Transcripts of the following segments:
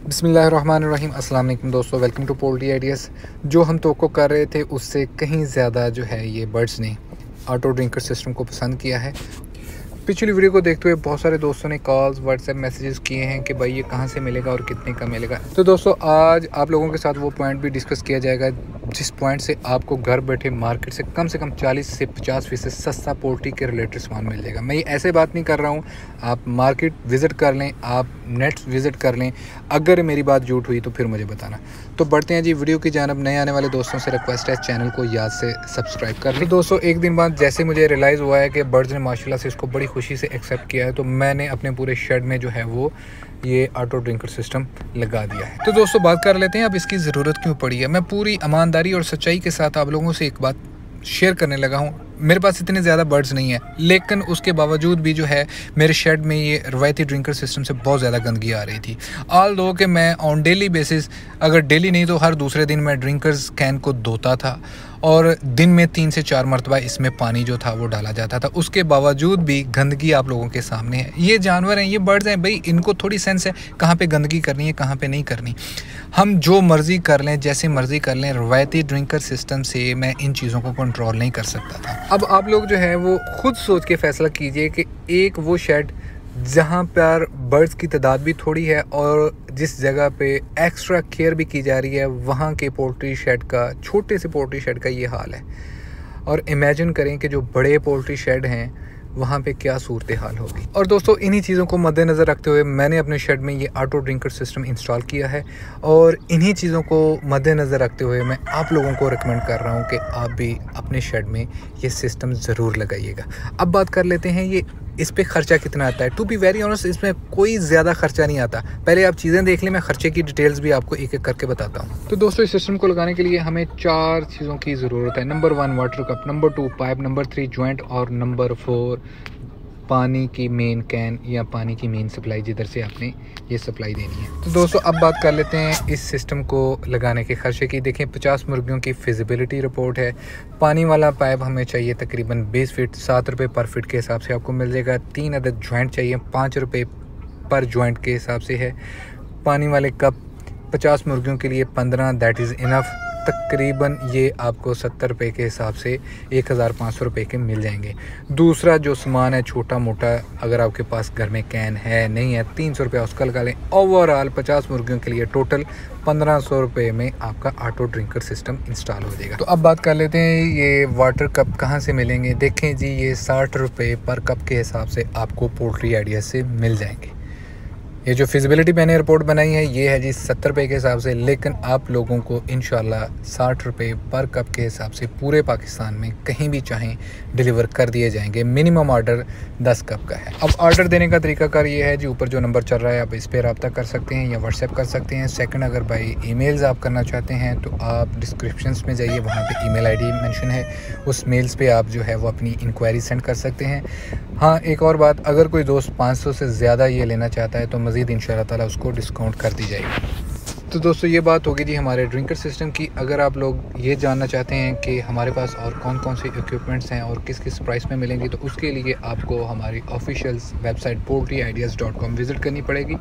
बिस्मिल्लाहिर्रहमानिर्रहीम। अस्सलाम वालेकुम दोस्तों, वेलकम टू पोल्ट्री आइडियाज़। जो हम तवक्को कर रहे थे उससे कहीं ज़्यादा जो है ये बर्ड्स ने ऑटो ड्रिंकर सिस्टम को पसंद किया है। पिछली वीडियो को देखते हुए बहुत सारे दोस्तों ने कॉल्स व्हाट्सएप मैसेजेस किए हैं कि भाई ये कहाँ से मिलेगा और कितने का मिलेगा। तो दोस्तों आज आप लोगों के साथ वो पॉइंट भी डिस्कस किया जाएगा जिस पॉइंट से आपको घर बैठे मार्केट से कम 40 से 50% सस्ता पोल्ट्री के रिलेटेड सामान मिल जाएगा। मैं ये ऐसे बात नहीं कर रहा हूँ, आप मार्केट विज़िट कर लें, आप नेट विज़िट कर लें। अगर मेरी बात झूठ हुई तो फिर मुझे बताना। तो बढ़ते हैं जी वीडियो की जानब। नए आने वाले दोस्तों से रिक्वेस्ट है चैनल को याद से सब्सक्राइब कर लें। तो दोस्तों एक दिन बाद जैसे मुझे रियलाइज़ हुआ है कि बर्ड्स ने माशाल्लाह से इसको बड़ी खुशी से एक्सेप्ट किया है, तो मैंने अपने पूरे शेड में जो है वो ये ऑटो ड्रिंकर सिस्टम लगा दिया है। तो दोस्तों बात कर लेते हैं अब इसकी ज़रूरत क्यों पड़ी है। मैं पूरी ईमानदारी और सच्चाई के साथ आप लोगों से एक बात शेयर करने लगा हूँ। मेरे पास इतने ज़्यादा बर्ड्स नहीं है, लेकिन उसके बावजूद भी जो है मेरे शेड में ये रवायती ड्रिंकर सिस्टम से बहुत ज़्यादा गंदगी आ रही थी। ऑल दो कि मैं ऑन डेली बेसिस, अगर डेली नहीं तो हर दूसरे दिन मैं ड्रिंकर्स कैन को धोता था और दिन में 3 से 4 मरतबा इसमें पानी जो था वो डाला जाता था। उसके बावजूद भी गंदगी आप लोगों के सामने है। ये जानवर हैं, ये बर्ड्स हैं, भाई इनको थोड़ी सेंस है कहाँ पे गंदगी करनी है कहाँ पे नहीं करनी। हम जो मर्ज़ी कर लें, जैसे मर्ज़ी कर लें, रवायती ड्रिंकर सिस्टम से मैं इन चीज़ों को कंट्रोल नहीं कर सकता था। अब आप लोग जो है वो खुद सोच के फ़ैसला कीजिए कि एक वो शेड जहाँ पर बर्ड्स की तादाद भी थोड़ी है और जिस जगह पे एक्स्ट्रा केयर भी की जा रही है, वहाँ के पोल्ट्री शेड का, छोटे से पोल्ट्री शेड का ये हाल है। और इमेजिन करें कि जो बड़े पोल्ट्री शेड हैं वहाँ पे क्या सूरत हाल होगी। और दोस्तों इन्हीं चीज़ों को मद्देनज़र रखते हुए मैंने अपने शेड में ये ऑटो ड्रिंकर सिस्टम इंस्टॉल किया है और इन्हीं चीज़ों को मद्देनज़र रखते हुए मैं आप लोगों को रिकमेंड कर रहा हूँ कि आप भी अपने शेड में ये सिस्टम ज़रूर लगाइएगा। अब बात कर लेते हैं ये इस पे ख़र्चा कितना आता है। टू बी वेरी ऑनेस्ट इसमें कोई ज़्यादा ख़र्चा नहीं आता। पहले आप चीज़ें देख लें, मैं ख़र्चे की डिटेल्स भी आपको एक एक करके बताता हूँ। तो दोस्तों इस सिस्टम को लगाने के लिए हमें 4 चीज़ों की ज़रूरत है। Number 1 water cup, number 2 pipe, number 3 joint और नंबर 4 पानी की मेन कैन या पानी की मेन सप्लाई जिधर से आपने ये सप्लाई देनी है। तो दोस्तों अब बात कर लेते हैं इस सिस्टम को लगाने के खर्चे की। देखें 50 मुर्गियों की फिजिबिलिटी रिपोर्ट है। पानी वाला पाइप हमें चाहिए तकरीबन 20 फीट, 7 रुपये पर फिट के हिसाब से आपको मिल जाएगा। 3 अदद जॉइंट चाहिए, 5 रुपये पर जॉइंट के हिसाब से है। पानी वाले कप 50 मुर्गियों के लिए 15, दैट इज़ इनफ। तकरीबन ये आपको 70 रुपये के हिसाब से 1500 रुपये के मिल जाएंगे। दूसरा जो सामान है छोटा मोटा, अगर आपके पास घर में कैन है नहीं है, 300 रुपये उसका लगा लें। ओवरऑल 50 मुर्गियों के लिए टोटल 1500 रुपये में आपका ऑटो ड्रिंकर सिस्टम इंस्टॉल हो जाएगा। तो अब बात कर लेते हैं ये वाटर कप कहाँ से मिलेंगे। देखें जी ये 60 रुपये पर कप के हिसाब से आपको पोल्ट्री आइडिया से मिल जाएंगे। ये जो फिजिबिलिटी मैंने रिपोर्ट बनाई है ये है जी 70 रुपये के हिसाब से, लेकिन आप लोगों को इंशाल्लाह 60 रुपये पर कप के हिसाब से पूरे पाकिस्तान में कहीं भी चाहें डिलीवर कर दिए जाएंगे। मिनिमम ऑर्डर 10 कप का है। अब ऑर्डर देने का तरीकाकार ये है जी, ऊपर जो नंबर चल रहा है आप इस पर रब्ता कर सकते हैं या व्हाट्सएप कर सकते हैं। सेकंड, अगर बाई ईमेल्स आप करना चाहते हैं तो आप डिस्क्रिप्शंस में जाइए, वहाँ पे ईमेल आईडी मेंशन है, उस मेल्स पे आप जो है वो अपनी इंक्वायरी सेंड कर सकते हैं। हाँ एक और बात, अगर कोई दोस्त 500 से ज़्यादा ये लेना चाहता है तो मज़ीद इंशाअल्लाह ताला उसको डिस्काउंट कर दी जाएगी। तो दोस्तों ये बात होगी जी हमारे ड्रिंकर सिस्टम की। अगर आप लोग ये जानना चाहते हैं कि हमारे पास और कौन कौन से इक्विपमेंट्स हैं और किस किस प्राइस में मिलेंगे, तो उसके लिए आपको हमारी ऑफिशियल वेबसाइट poultryideas.com विज़िट करनी पड़ेगी।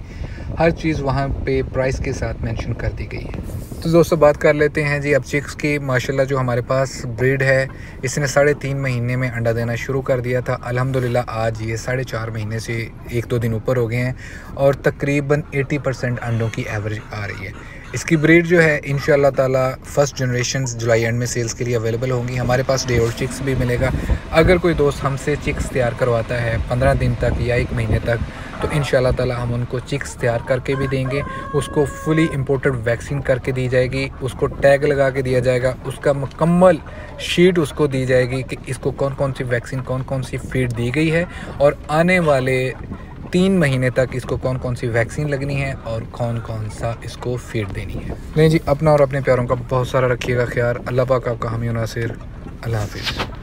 हर चीज़ वहाँ पे प्राइस के साथ मेंशन कर दी गई है। तो दोस्तों बात कर लेते हैं जी अब चिक्स की। माशाल्लाह जो हमारे पास ब्रीड है इसने 3.5 महीने में अंडा देना शुरू कर दिया था। अल्हम्दुलिल्लाह आज ये 4.5 महीने से 1-2 दिन ऊपर हो गए हैं और तकरीबन 80% अंडों की एवरेज आ रही है। इसकी ब्रीड जो है इंशाअल्लाह ताला फर्स्ट जनरेशन जुलाई एंड में सेल्स के लिए अवेलेबल होंगी। हमारे पास डे ओल्ड चिक्स भी मिलेगा। अगर कोई दोस्त हमसे चिक्स तैयार करवाता है 15 दिन तक या 1 महीने तक, तो इंशाअल्लाह ताला हम उनको चिक्स तैयार करके भी देंगे। उसको फुली इम्पोर्टेड वैक्सीन करके दी जाएगी, उसको टैग लगा के दिया जाएगा, उसका मुकम्मल शीट उसको दी जाएगी कि इसको कौन कौन सी वैक्सीन, कौन कौन सी फीड दी गई है और आने वाले 3 महीने तक इसको कौन कौन सी वैक्सीन लगनी है और कौन कौन सा इसको फीड देनी है। नहीं जी, अपना और अपने प्यारों का बहुत सारा रखिएगा ख्याल। अल्लाह पाक आपका हामी नासिर। अल्लाह हाफिज़।